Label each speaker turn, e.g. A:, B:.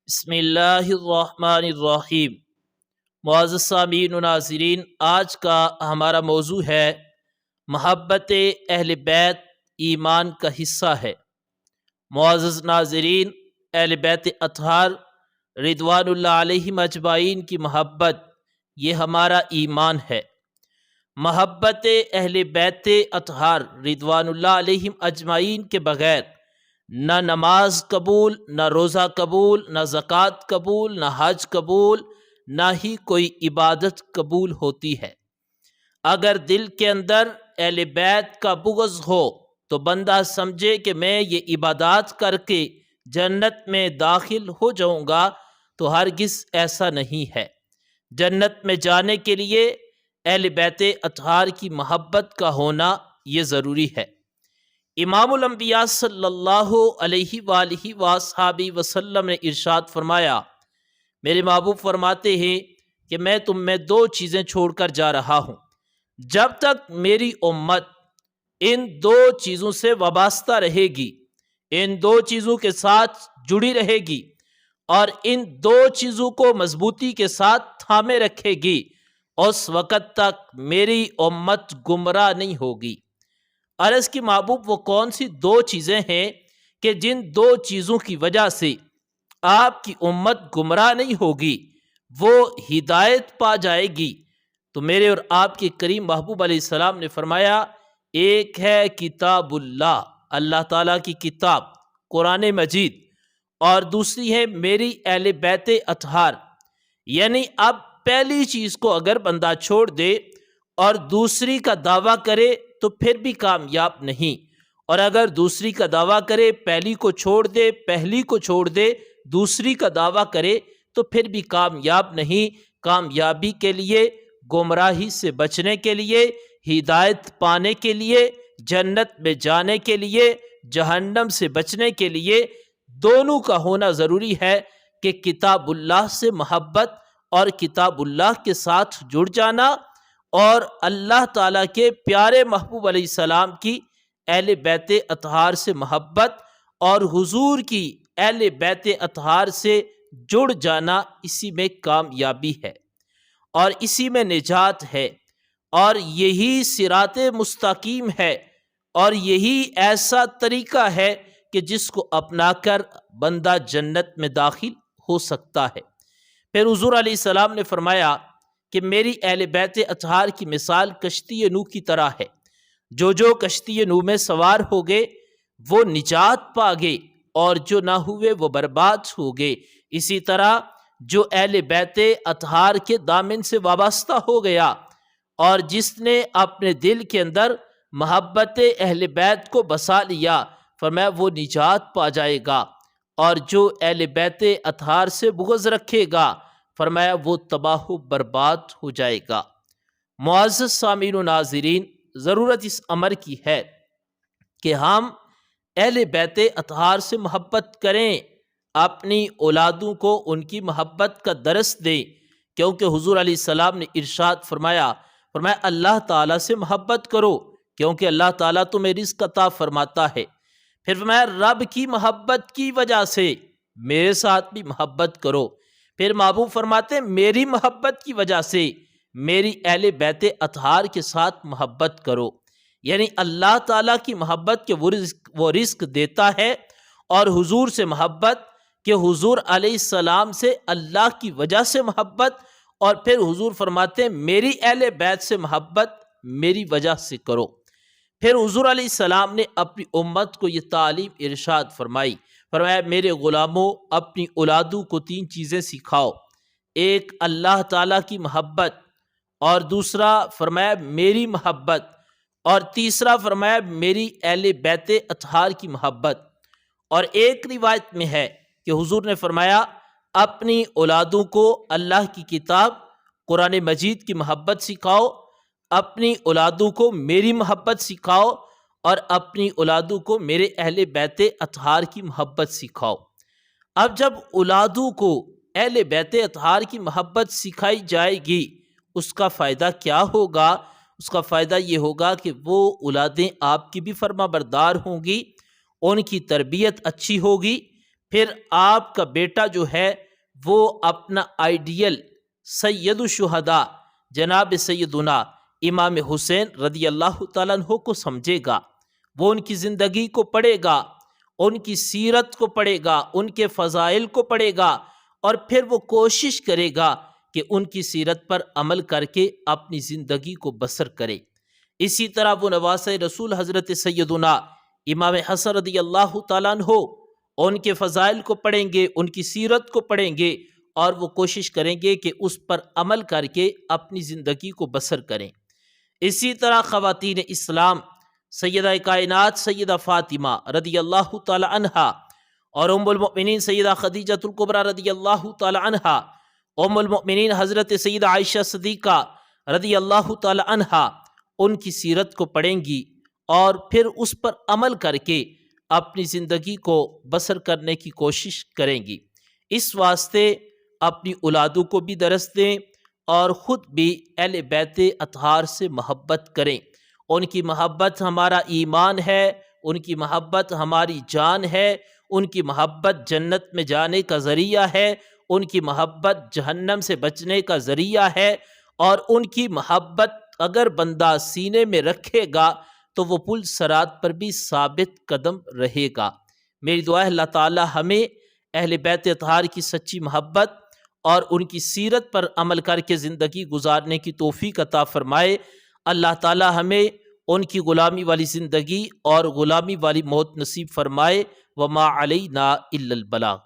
A: بسم اللہ الرحمن الرحیم۔ معزز سامعین و ناظرین، آج کا ہمارا موضوع ہے محبت اہل بیت ایمان کا حصہ ہے۔ معزز ناظرین، اہل بیت اطہار رضوان اللہ علیہم اجمعین کی محبت یہ ہمارا ایمان ہے۔ محبت اہل بیت اطہار رضوان اللہ علیہم اجمعین کے بغیر نہ نماز قبول، نہ روزہ قبول، نہ زکوٰۃ قبول، نہ حج قبول، نہ ہی کوئی عبادت قبول ہوتی ہے۔ اگر دل کے اندر اہل بیت کا بغض ہو تو بندہ سمجھے کہ میں یہ عبادات کر کے جنت میں داخل ہو جاؤں گا، تو ہرگز ایسا نہیں ہے۔ جنت میں جانے کے لیے اہل بیت اطہار کی محبت کا ہونا یہ ضروری ہے۔ امام الانبیاء صلی اللہ علیہ وآلہ وصحبہ وسلم نے ارشاد فرمایا، میرے محبوب فرماتے ہیں کہ میں تم میں دو چیزیں چھوڑ کر جا رہا ہوں، جب تک میری امت ان دو چیزوں سے وابستہ رہے گی، ان دو چیزوں کے ساتھ جڑی رہے گی اور ان دو چیزوں کو مضبوطی کے ساتھ تھامے رکھے گی، اس وقت تک میری امت گمراہ نہیں ہوگی۔ عرض کی محبوب وہ کون سی دو چیزیں ہیں کہ جن دو چیزوں کی وجہ سے آپ کی امت گمراہ نہیں ہوگی، وہ ہدایت پا جائے گی؟ تو میرے اور آپ کے کریم محبوب علیہ السلام نے فرمایا، ایک ہے کتاب اللہ، اللہ تعالیٰ کی کتاب قرآن مجید، اور دوسری ہے میری اہل بیت اطہار۔ یعنی اب پہلی چیز کو اگر بندہ چھوڑ دے اور دوسری کا دعویٰ کرے تو پھر بھی کامیاب نہیں، اور اگر دوسری کا دعویٰ کرے پہلی کو چھوڑ دے، پہلی کو چھوڑ دے دوسری کا دعویٰ کرے تو پھر بھی کامیاب نہیں۔ کامیابی کے لیے، گمراہی سے بچنے کے لیے، ہدایت پانے کے لیے، جنت میں جانے کے لیے، جہنم سے بچنے کے لیے دونوں کا ہونا ضروری ہے کہ کتاب اللہ سے محبت اور کتاب اللہ کے ساتھ جڑ جانا، اور اللہ تعالیٰ کے پیارے محبوب علیہ السلام کی اہل بیت اطہار سے محبت اور حضور کی اہل بیت اطہار سے جڑ جانا، اسی میں کامیابی ہے اور اسی میں نجات ہے، اور یہی صراط مستقیم ہے، اور یہی ایسا طریقہ ہے کہ جس کو اپنا کر بندہ جنت میں داخل ہو سکتا ہے۔ پھر حضور علیہ السلام نے فرمایا کہ میری اہل بیت اطہار کی مثال کشتی نوح کی طرح ہے، جو کشتی نوح میں سوار ہو گئے وہ نجات پا گئے، اور جو نہ ہوئے وہ برباد ہو گئے۔ اسی طرح جو اہل بیت اطہار کے دامن سے وابستہ ہو گیا اور جس نے اپنے دل کے اندر محبت اہل بیت کو بسا لیا، فرمایا وہ نجات پا جائے گا، اور جو اہل بیت اطہار سے بغض رکھے گا، فرمایا وہ تباہ و برباد ہو جائے گا۔ معزز سامعین و ناظرین، ضرورت اس امر کی ہے کہ ہم اہل بیت اطہار سے محبت کریں، اپنی اولادوں کو ان کی محبت کا درس دیں، کیونکہ حضور علیہ السلام نے ارشاد فرمایا اللہ تعالیٰ سے محبت کرو، کیونکہ اللہ تعالیٰ تمہیں رزق عطا فرماتا ہے۔ پھر فرمایا رب کی محبت کی وجہ سے میرے ساتھ بھی محبت کرو۔ پھر محبوب فرماتے ہیں میری محبت کی وجہ سے میری اہل بیت اطہار کے ساتھ محبت کرو۔ یعنی اللہ تعالیٰ کی محبت کہ وہ رزق دیتا ہے، اور حضور سے محبت کہ حضور علیہ السلام سے اللہ کی وجہ سے محبت، اور پھر حضور فرماتے ہیں میری اہل بیت سے محبت میری وجہ سے کرو۔ پھر حضور علیہ السلام نے اپنی امت کو یہ تعلیم ارشاد فرمائی، فرمایا میرے غلاموں اپنی اولادوں کو تین چیزیں سکھاؤ، ایک اللہ تعالیٰ کی محبت، اور دوسرا فرمایا میری محبت، اور تیسرا فرمایا میری اہل بیت اطہار کی محبت۔ اور ایک روایت میں ہے کہ حضور نے فرمایا اپنی اولادوں کو اللہ کی کتاب قرآن مجید کی محبت سکھاؤ، اپنی اولادوں کو میری محبت سکھاؤ، اور اپنی اولادوں کو میرے اہل بیت اطہار کی محبت سکھاؤ۔ اب جب اولادوں کو اہل بیت اطہار کی محبت سکھائی جائے گی، اس کا فائدہ کیا ہوگا؟ اس کا فائدہ یہ ہوگا کہ وہ اولادیں آپ کی بھی فرما بردار ہوں گی، ان کی تربیت اچھی ہوگی، پھر آپ کا بیٹا جو ہے وہ اپنا آئیڈیل سید الشہداء جناب سیدنا امام حسین رضی اللہ تعالیٰ عنہ کو سمجھے گا، وہ ان کی زندگی کو پڑھے گا، ان کی سیرت کو پڑھے گا، ان کے فضائل کو پڑھے گا، اور پھر وہ کوشش کرے گا کہ ان کی سیرت پر عمل کر کے اپنی زندگی کو بسر کرے۔ اسی طرح وہ نواسۂ رسول حضرت سیدنا امام حسن رضی اللہ تعالیٰ عنہ ان کے فضائل کو پڑھیں گے، ان کی سیرت کو پڑھیں گے، اور وہ کوشش کریں گے کہ اس پر عمل کر کے اپنی زندگی کو بسر کریں۔ اسی طرح خواتین اسلام سیدہ کائنات سیدہ فاطمہ رضی اللہ تعالی عنہا اور ام المؤمنین سیدہ خدیجہ الکبریٰ رضی اللہ تعالی عنہا، ام المؤمنین حضرت سیدہ عائشہ صدیقہ رضی اللہ تعالی عنہا، ان کی سیرت کو پڑھیں گی اور پھر اس پر عمل کر کے اپنی زندگی کو بسر کرنے کی کوشش کریں گی۔ اس واسطے اپنی اولادوں کو بھی درس دیں اور خود بھی اہل بیت اطہار سے محبت کریں۔ ان کی محبت ہمارا ایمان ہے، ان کی محبت ہماری جان ہے، ان کی محبت جنت میں جانے کا ذریعہ ہے، ان کی محبت جہنم سے بچنے کا ذریعہ ہے، اور ان کی محبت اگر بندہ سینے میں رکھے گا تو وہ پل صراط پر بھی ثابت قدم رہے گا۔ میری دعا ہے اللہ تعالی ہمیں اہل بیت اطہار کی سچی محبت اور ان کی سیرت پر عمل کر کے زندگی گزارنے کی توفیق عطا فرمائے۔ اللہ تعالی ہمیں ان کی غلامی والی زندگی اور غلامی والی موت نصیب فرمائے۔ وما علینا الا البلاغ۔